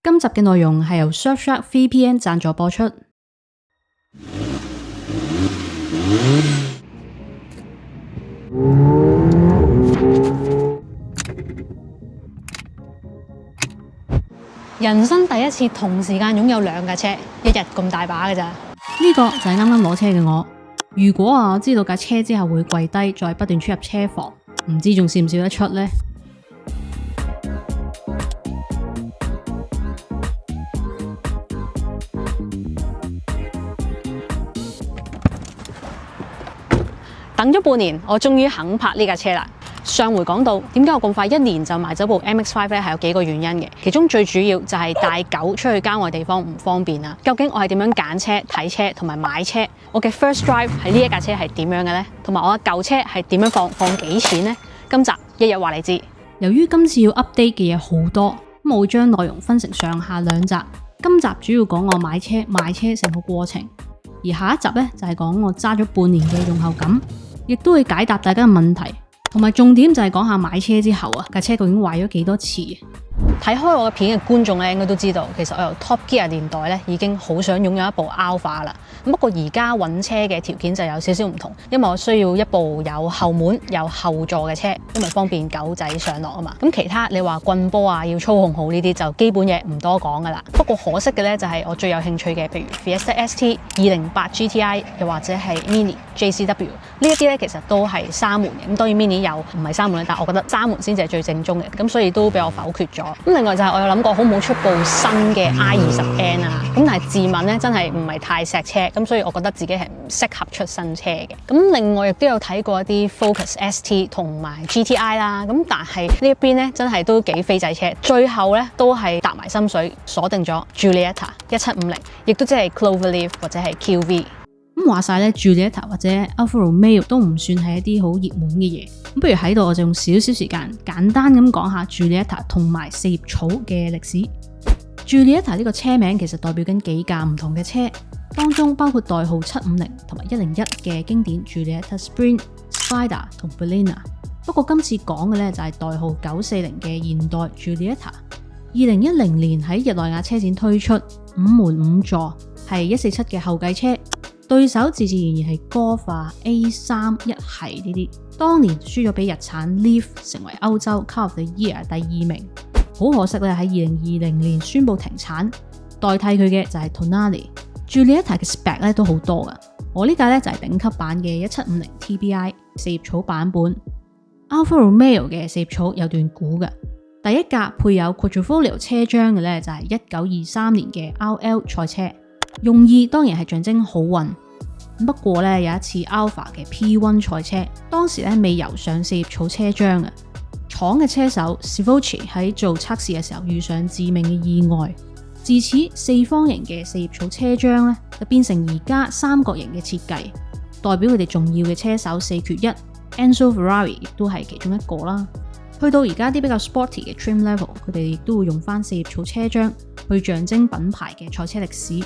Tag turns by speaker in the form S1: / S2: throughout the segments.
S1: 今集嘅內容係由 Surfshark VPN 贊助播出。
S2: 人生第一次同時間擁有兩架車，一日咁大把嘅咋？
S1: 呢個就係啱啱攞車嘅我。如果我知道架車之後會跪低，再不斷出入車房，唔知仲笑唔笑得出呢？
S2: 等咗半年，我終於肯拍呢架車啦。上回講到點解我咁快一年就買咗部 MX-5 咧，係有幾個原因嘅。其中最主要就係帶狗出去郊外地方唔方便啦。究竟我係點樣揀車、睇車同埋買車？我嘅 first drive 喺呢一架車係點樣嘅呢？同埋我嘅舊車係點樣放幾錢呢？今集一日話你知。
S1: 由於今次要 update 嘅嘢好多，咁我會將內容分成上下兩集。今集主要講我買車、賣車成個過程，而下一集呢，就係講我揸咗半年嘅用後感，亦都會解答大家嘅問題。同埋重點就係講下買車之後架車究竟壞咗幾多次。
S2: 睇開我嘅片嘅觀眾咧，應該都知道，其實我由 Top Gear 年代咧已經好想擁有一部 Alpha 啦。不過而家揾車嘅條件就有少少唔同，因為我需要一部有後門、有後座嘅車，因為方便狗仔上落啊嘛。咁其他你話棍波啊，要操控好呢啲就基本嘢唔多講噶啦。不過可惜嘅咧就係我最有興趣嘅，譬如 Fiesta ST、208 GTI 又或者係 Mini JCW 呢一啲咧，其實都係三門嘅。咁當然 Mini 又唔係三門，但我覺得三門先至係最正宗嘅，咁所以都俾我否決咗。咁另外就係我有諗過好唔好出部新嘅 I20N 啊，咁但係自問咧真係唔係太錫車，咁所以我覺得自己係唔適合出新車嘅。咁另外亦都有睇過一啲 Focus ST 同埋 GTI 啦，咁但係呢一邊咧真係都幾飛仔車，最後咧都係搭埋心水鎖定咗 Giulietta 1750，亦都即係 Cloverleaf 或者係 QV。
S1: 咁話晒咧 Giulietta 或者 Alfa Romeo 都唔算係一啲好熱門嘅嘢，咁不如喺度我就用少少時間簡單咁講下 Giulietta 同埋四葉草嘅歷史。Giulietta 呢個車名其實代表緊幾架唔同嘅車，當中包括代號750同埋101嘅經典 Giulietta Sprint、Spider 同 Bellina。不過今次講嘅咧就係代號940嘅現代 Giulietta。2010年喺日內瓦車展推出5門5座，係147嘅後繼車。對手自然係 Golf A3 一系呢啲，當年輸咗俾日產 Leaf， 成為歐洲 Car of the Year 第2名。好可惜咧，喺2020年宣布停產，代替佢嘅就係 Tonale。Giulietta 嘅 spec 咧都好多噶，我呢架咧就係頂級版嘅1750 TBI 四葉草版本。Alfa Romeo 嘅四葉草有段古嘅，第一架配有 Quadrifoglio 車廂嘅咧就係1923年嘅 RL 賽車。用意當然係象徵好運，不過咧有一次 Alpha 嘅 P1 賽車，當時咧未油上四葉草車廂嘅，廠嘅車手 Sivocci 喺做測試嘅時候遇上致命嘅意外，自此四方形嘅四葉草車廂咧就變成而家三角形嘅設計，代表佢哋重要嘅車手4缺1 Enzo Ferrari 亦都係其中一個啦。去到而家啲比較 sporty 嘅 trim level， 佢哋亦都會用翻四葉草車廂去象徵品牌嘅賽車歷史。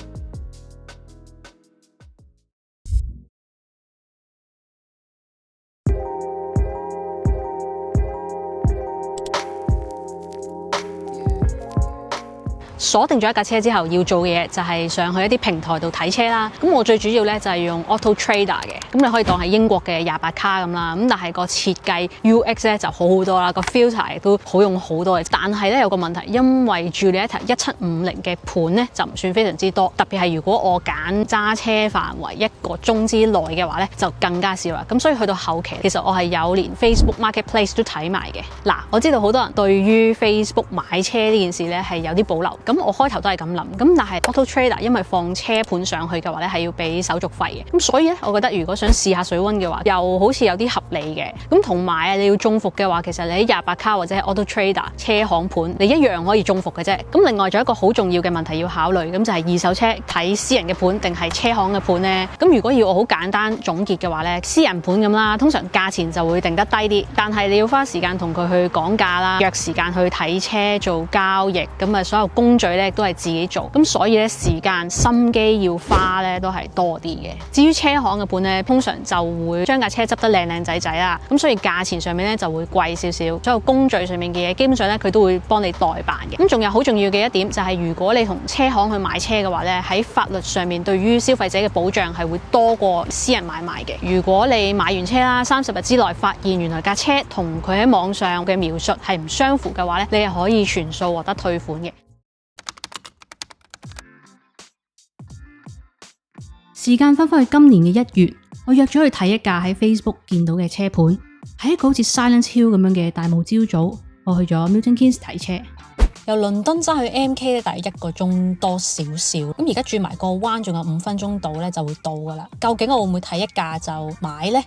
S2: 鎖定咗一架車之後，要做嘅嘢就係上去一啲平台度睇車啦。咁我最主要咧就係用 Auto Trader 嘅，咁你可以當係英國嘅28卡咁啦。咁但係個設計 UX 咧就好好多啦，個 filter 亦都好用好多嘅。但係咧有個問題，因為 Giulietta 1750嘅盤咧就唔算非常之多，特別係如果我揀揸車範圍1個鐘之內嘅話咧，就更加少啦。咁所以去到後期，其實我係有連 Facebook Marketplace 都睇埋嘅。嗱，我知道好多人對於 Facebook 買車呢件事咧係有啲保留。咁我開頭都係咁諗，咁但係 Auto Trader 因為放車盤上去嘅話咧係要俾手續費嘅，咁所以咧我覺得如果想試下水溫嘅話，又好似有啲合理嘅。咁同埋你要中伏嘅話，其實你喺28卡或者係 Auto Trader 車行盤，你一樣可以中伏嘅啫。咁另外仲有一個好重要嘅問題要考慮，咁就係二手車睇私人嘅盤定係車行嘅盤呢？咁如果要我好簡單總結嘅話咧，私人盤咁啦，通常價錢就會定得低啲，但係你要花時間同佢去講價啦，約時間去睇車做交易，咁啊所有工工序咧都係自己做，咁所以咧時間心機要花咧都係多啲嘅。至於車行嘅本咧，通常就會將架車執得靚靚仔仔啦，咁所以價錢上面咧就會貴少少，所有工序上面嘅嘢基本上咧佢都會幫你代辦嘅。咁仲有好重要嘅一點就係如果你同車行去買車嘅話咧，喺法律上面對於消費者嘅保障係會多過私人買賣嘅。如果你買完車啦，30日之內發現原來架車同佢喺網上嘅描述係唔相符嘅話咧，你係可以全數獲得退款嘅。
S1: 時間翻返去今年嘅1月，我約咗去睇一架喺 Facebook 見到嘅車盤，喺一個好似 Silent Hill 咁樣嘅大霧朝早，我去咗 Milton Keynes 睇車。
S3: 由倫敦揸去 MK 咧，大約1個鐘多少少。咁而家轉埋個彎，仲有5分鐘到咧就會到噶啦。究竟我會唔會睇一架就買呢？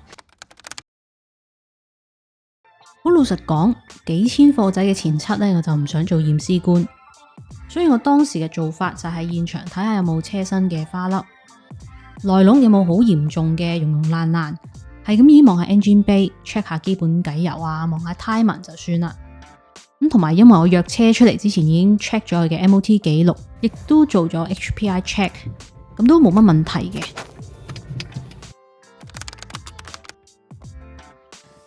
S1: 好老實講，幾千貨仔嘅前七咧，我就唔想做驗屍官，所以我當時嘅做法就係現場睇下有冇車身嘅花粒，內籠有冇好嚴重嘅溶爛，係咁依望下 engine bay，check 下基本偈油啊，望下胎紋就算啦。咁同埋因為我約車出嚟之前已經 check 咗佢嘅 MOT 記錄，亦都做咗 HPI check， 咁都冇乜問題嘅。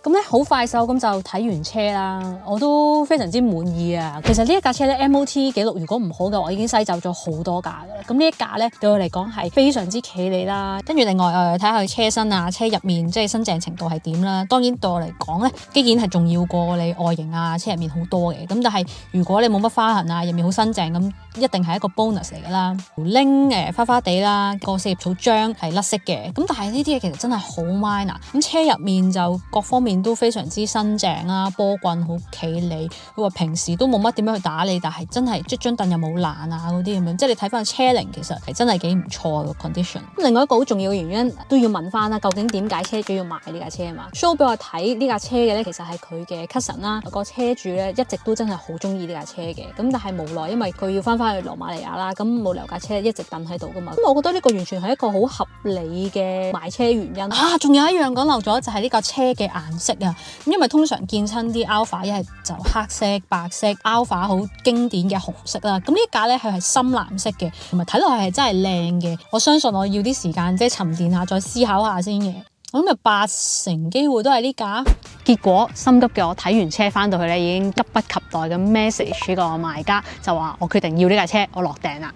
S3: 咁咧好快手咁就睇完車啦，我都非常之滿意啊！其實呢一架車咧 MOT 記錄如果唔好嘅話，我已經篩走咗好多架噶啦。咁呢一架咧對我嚟講係非常之企理啦。跟住另外睇下佢車身啊、車入面即係新淨程度係點啦。當然對我嚟講咧，機件係重要過你外形啊、車入面好多嘅。咁但係如果你冇乜花痕啊，入面好新淨咁，一定係一個 bonus 嚟噶啦。拎花花地啦，個四葉草漿係甩色嘅。咁但係呢啲嘢其實真係好 minor。咁車入面就各方面都非常之新淨啦，波棍好企理。佢話平時都冇乜點樣去打理，但係真係即張凳又冇爛啊嗰啲咁樣，即係你睇翻個車齡其實係真係幾唔錯嘅 condition。咁另外一個好重要嘅原因都要問翻啦，究竟點解車主要買呢架車啊嘛 ？show 俾我睇呢架車嘅咧，其實係佢嘅 cousin 啦，個車主咧一直都真係好中意呢架車嘅。咁但係無奈因為佢要翻去羅馬尼亞啦，咁冇理由架車一直等喺度噶嘛。咁我覺得呢個完全係一個好合理嘅買車原因啊！仲有一樣講漏咗就係呢架車嘅顏色啊！因為通常見親啲 Alpha 一係就黑色、白色 ，Alpha 好經典嘅紅色啦。咁呢架咧佢係深藍色嘅，同埋睇落去係真係靚嘅。我相信我要啲時間即係沉澱下，再思考下先嘅。我諗8成機會都係呢架。結果心急嘅我睇完車翻到去咧，已經急不及待咁 message 呢個賣家，就話我決定要呢架車，我落訂啦。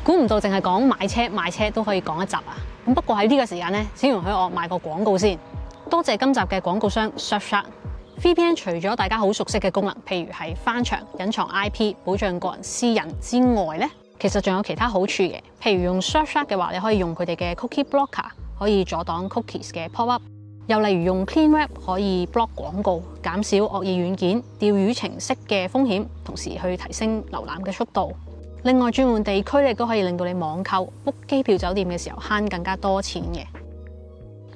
S3: 估唔到淨係講買車賣車都可以講一集啊！咁不過喺呢個時間咧，請容許我賣個廣告先。多謝今集嘅廣告商 Surfshark。VPN 除咗大家好熟悉嘅功能，譬如係翻牆、隱藏 IP、保障個人私隱之外咧，其實仲有其他好處嘅。譬如用 Surfshark 嘅話，你可以用佢哋嘅 Cookie Blocker， 可以阻擋 Cookies 嘅 pop up。又例如用 CleanWeb 可以 block 廣告，減少惡意軟件、釣魚程式嘅風險，同時去提升瀏覽嘅速度。另外轉換地區亦都可以令到你網購 book 機票酒店嘅時候慳更加多錢嘅。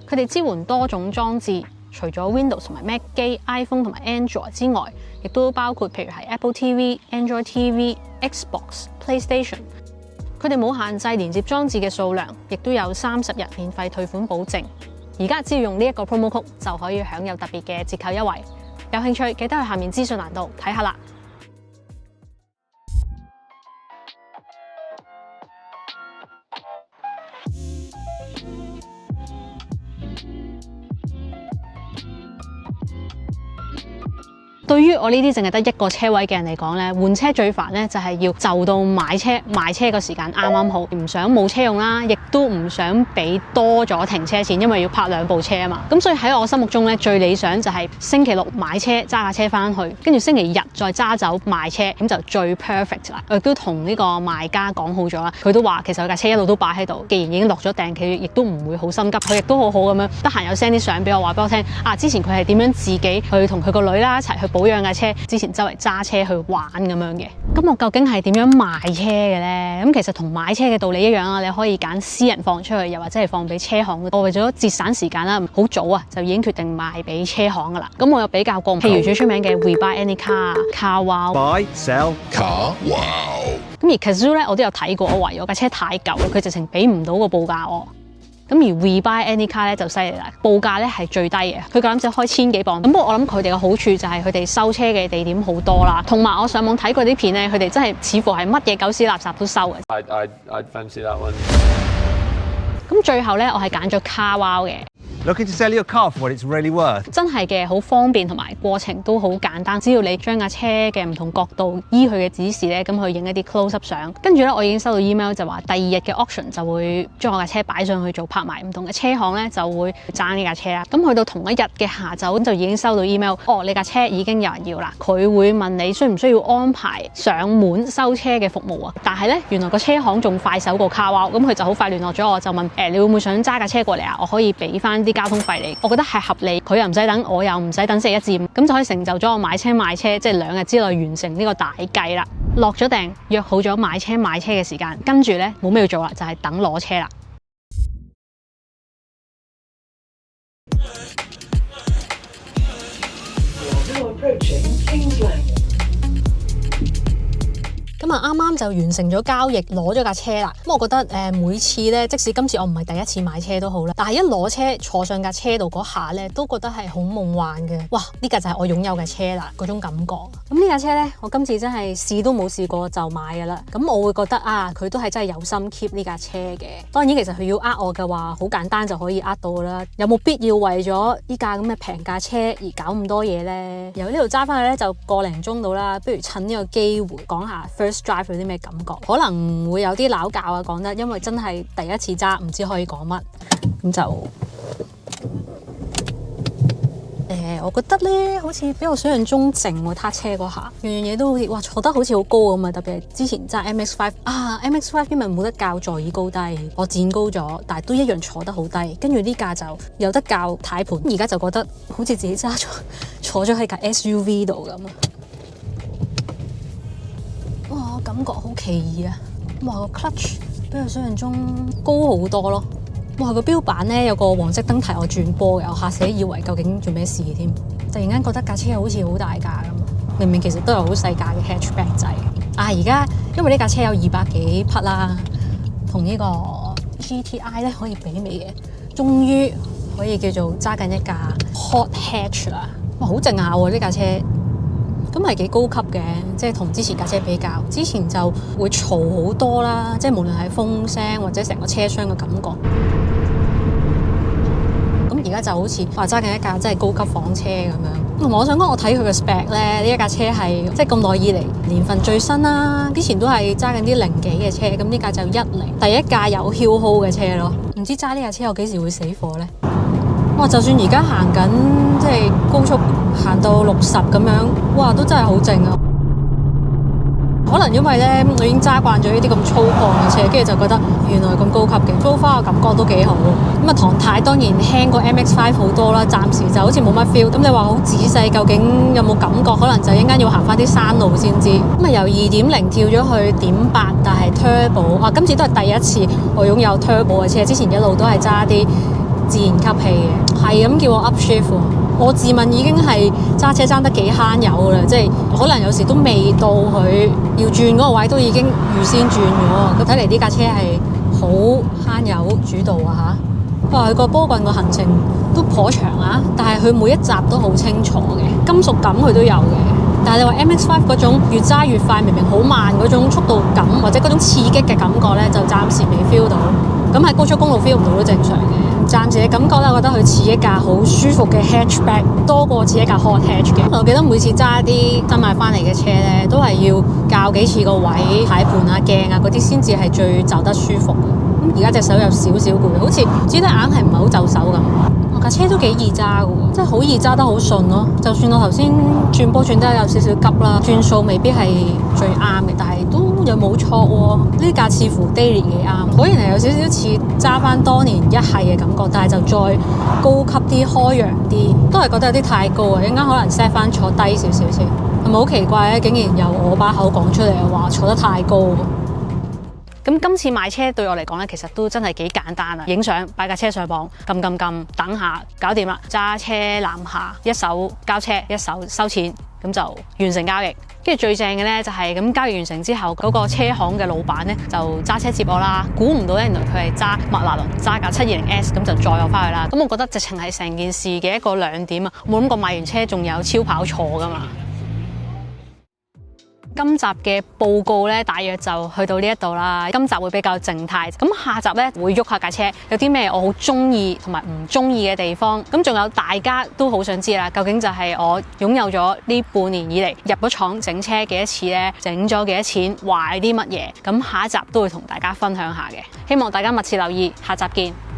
S3: 佢哋支援多種裝置，除咗 Windows 同埋 Mac 機、iPhone 同埋 Android 之外，亦都包括譬如係 Apple TV、Android TV、Xbox、PlayStation。佢哋冇限制連接裝置嘅數量，亦都有30日免費退款保證。而家只要用呢一個 promo code 就可以享有特別嘅折扣優惠。有興趣記得去下面資訊欄度睇下啦。對於我呢啲淨係得一個車位嘅人嚟講咧，換車最煩咧就係要就到買車賣車個時間啱啱好，唔想冇車用啦，亦都唔想俾多咗停車錢，因為要泊2部車啊嘛。咁所以喺我心目中咧，最理想就係星期六買車揸架車翻去，跟住星期日再揸走賣車，咁就最 perfect 啦。我亦都同呢個賣家講好咗啦，佢都話其實佢架車一路都擺喺度，既然已經落咗訂，佢亦都唔會好心急，佢亦都好好咁樣，得閒有 send 啲相俾我，話俾我聽啊，之前佢係點樣自己去同佢個女啦一齊去保養架車，之前周圍揸車去玩咁樣嘅。咁我究竟係點樣賣車嘅呢？咁其實同買車嘅道理一樣啊，你可以揀私人放出去，又或者係放俾車行。我為咗節省時間啦，好早啊就已經決定賣俾車行噶啦。咁我有比較過，譬如最出名嘅 We Buy Any Car、Car Wow、Buy Sell Car Wow。咁而 Cazoo 咧，我都有睇過，我懷疑我架車太舊啦，佢直情俾唔到個報價我。
S2: 咁而 WeBuy Any Car 咧就犀利啦，報價咧係最低嘅，佢夠膽就開千幾磅。咁不過我諗佢哋嘅好處就係佢哋收車嘅地點好多啦，同埋我上網睇過啲片咧，佢哋真係似乎係乜嘢狗屎垃圾都收嘅。
S4: I'd fancy that one.
S2: 咁最後咧，我係揀咗 CarWow 嘅。
S5: Looking to sell your car for what it's really worth.
S2: 真係嘅，好方便同埋過程都好簡單，只要你將架車嘅唔同角度依佢嘅指示咧，咁去影一啲 close up 相。跟住咧，我已經收到 email 就話第二日嘅 auction 就會將我架車擺上去做拍賣，唔同嘅車行咧就會爭呢架車啦。咁去到同一日嘅下晝就已經收到 email，你架車已經有人要啦。佢會問你需唔需要安排上門收車嘅服務啊？但係咧，原來個車行仲快手過 CarWow，咁佢就好快聯絡咗我，就問你會唔會想揸架車過嚟啊？我可以俾翻啲交通費你，我覺得係合理，佢又唔使等，我又唔使等星期一至五，咁就可以成就咗我買車賣車，即係2日之內完成呢個大計啦。落咗訂，約好咗買車賣車嘅時間，跟住咧冇咩要做啦，就係等攞車啦。
S3: 咁啊，啱啱就完成咗交易，攞咗架車啦。咁我覺得每次咧，即使今次我唔係第一次買車都好啦，但係一攞車坐上架車度嗰下咧，都覺得係好夢幻嘅。哇！呢架就係我擁有嘅車啦，嗰種感覺。咁呢架車咧，我今次真係試都冇試過就買㗎啦。咁我會覺得啊，佢都係真係有心 keep 呢架車嘅。當然其實佢要呃我嘅話，好簡單就可以呃到啦。有冇必要為咗呢架咁嘅平價車而搞咁多嘢咧？由呢度揸翻去咧就個零鐘到啦，不如趁呢個機會講下drive 有啲咩感覺，可能會有啲拗教啊講得，因為真係第一次揸，唔知可以講乜，咁就我覺得咧好似比我想象中靜喎，撻車嗰下，樣樣嘢都好似哇坐得好似好高咁啊！特別係之前揸 MX5 啊 ，MX5 因為冇得校座椅高低，我墊高咗，但係都一樣坐得好低。跟住呢架就有得校軚盤，而家就覺得好似自己揸咗坐咗喺架 SUV 度咁啊！哇，感覺好奇異啊！哇，個 clutch 比我想象中高好多咯。哇，個標板咧有個黃色燈提我轉波嘅，我嚇死以為究竟做咩事添。突然間覺得架車好似好大架咁，明明其實都有好細架嘅 hatchback 仔。而家因為呢架車有200幾匹啦，同呢個 GTI 咧可以媲美嘅，終於可以叫做揸緊一架 hot hatch 啦。哇，好靜下喎呢架車。咁係幾高級嘅，即係同之前架車比較，之前就會嘈好多啦，即係無論係風聲或者成個車廂嘅感覺。咁而家就好似話揸緊一架真係高級房車咁樣。同埋我想講，我睇佢嘅 spec 咧，呢一架車係即係咁耐以嚟年份最新啦。之前都係揸緊啲零幾嘅車，咁呢架就10，第一架有 Hill 嘅車咯。唔知揸呢架車我幾時會死火咧？哇！就算而家行緊即係高速行到60咁樣，哇都真係好靜啊！可能因為咧我已經揸慣咗呢啲咁粗獷嘅車，跟住就覺得原來咁高級嘅，租花嘅感覺都幾好。咁啊，唐太當然輕過 MX5 好多啦，暫時就好似冇乜 feel。咁你話好仔細，究竟有冇感覺？可能就應該要行翻啲山路先知。咁啊，由2.0跳咗去1.8，但係 turbo 今次都係第一次我擁有 turbo 嘅車，之前一路都係揸啲自然吸氣嘅，係咁叫我 upshift。我自問已經係揸車揸得幾慳油啦，即係可能有時都未到佢要轉嗰個位，都已經預先轉咗。咁睇嚟呢架車係好慳油主導啊嚇！哇，佢個波棍個行程都頗長啊，但係佢每一集都好清楚嘅，金屬感佢都有嘅。但係你話 MX5 嗰種越揸越快，明明好慢嗰種速度感或者嗰種刺激嘅感覺咧，就暫時未 feel 到。咁喺高速公路 feel 唔到都正常嘅。暫時嘅感覺咧，我覺得佢似一架好舒服嘅 hatchback 多過似一架 hot hatch 嘅。我記得每次揸啲新買翻嚟嘅車咧，都係要校幾次個位、軚盤啊、鏡啊嗰啲先至係最走得舒服嘅。咁而家隻手有少少攰，好似只得硬係唔係好就手咁。我架車都幾易揸嘅喎，真係好易揸得好順咯。就算我頭先轉波轉得有少少急啦，轉數未必係最啱嘅，但係都有冇錯喎。呢架似乎 daily 幾啱，果然係有少少似揸翻當年一系嘅感覺，但係就再高級啲、開揚啲，都係覺得有啲太高啊！應該可能 set 翻坐低少少先，係咪好奇怪咧？竟然由我把口講出嚟話坐得太高。咁
S2: 咁今次買車對我嚟講咧，其實都真係幾簡單啊！影相，擺架車上網，撳，等下，搞掂啦！揸車南下，一手交車，一手收錢，咁就完成交易。跟住最正嘅咧就係咁交易完成之後，嗰個車行嘅老闆咧就揸車接我啦。估唔到咧，原來佢係揸麥拿倫，揸架720S，咁就載我翻去啦。咁我覺得直情係成件事嘅一個亮點啊！冇諗過買完車仲有超跑坐噶嘛〜今集嘅報告咧，大約就去到呢一度啦。今集會比較靜態，咁下集咧會喐下架車，有啲咩我好中意同埋唔中意嘅地方。咁仲有大家都好想知啦，究竟就係我擁有咗呢半年以嚟入咗廠整車幾多次咧，整咗幾多錢，壞啲乜嘢？咁下一集都會同大家分享下嘅。希望大家密切留意，下集見。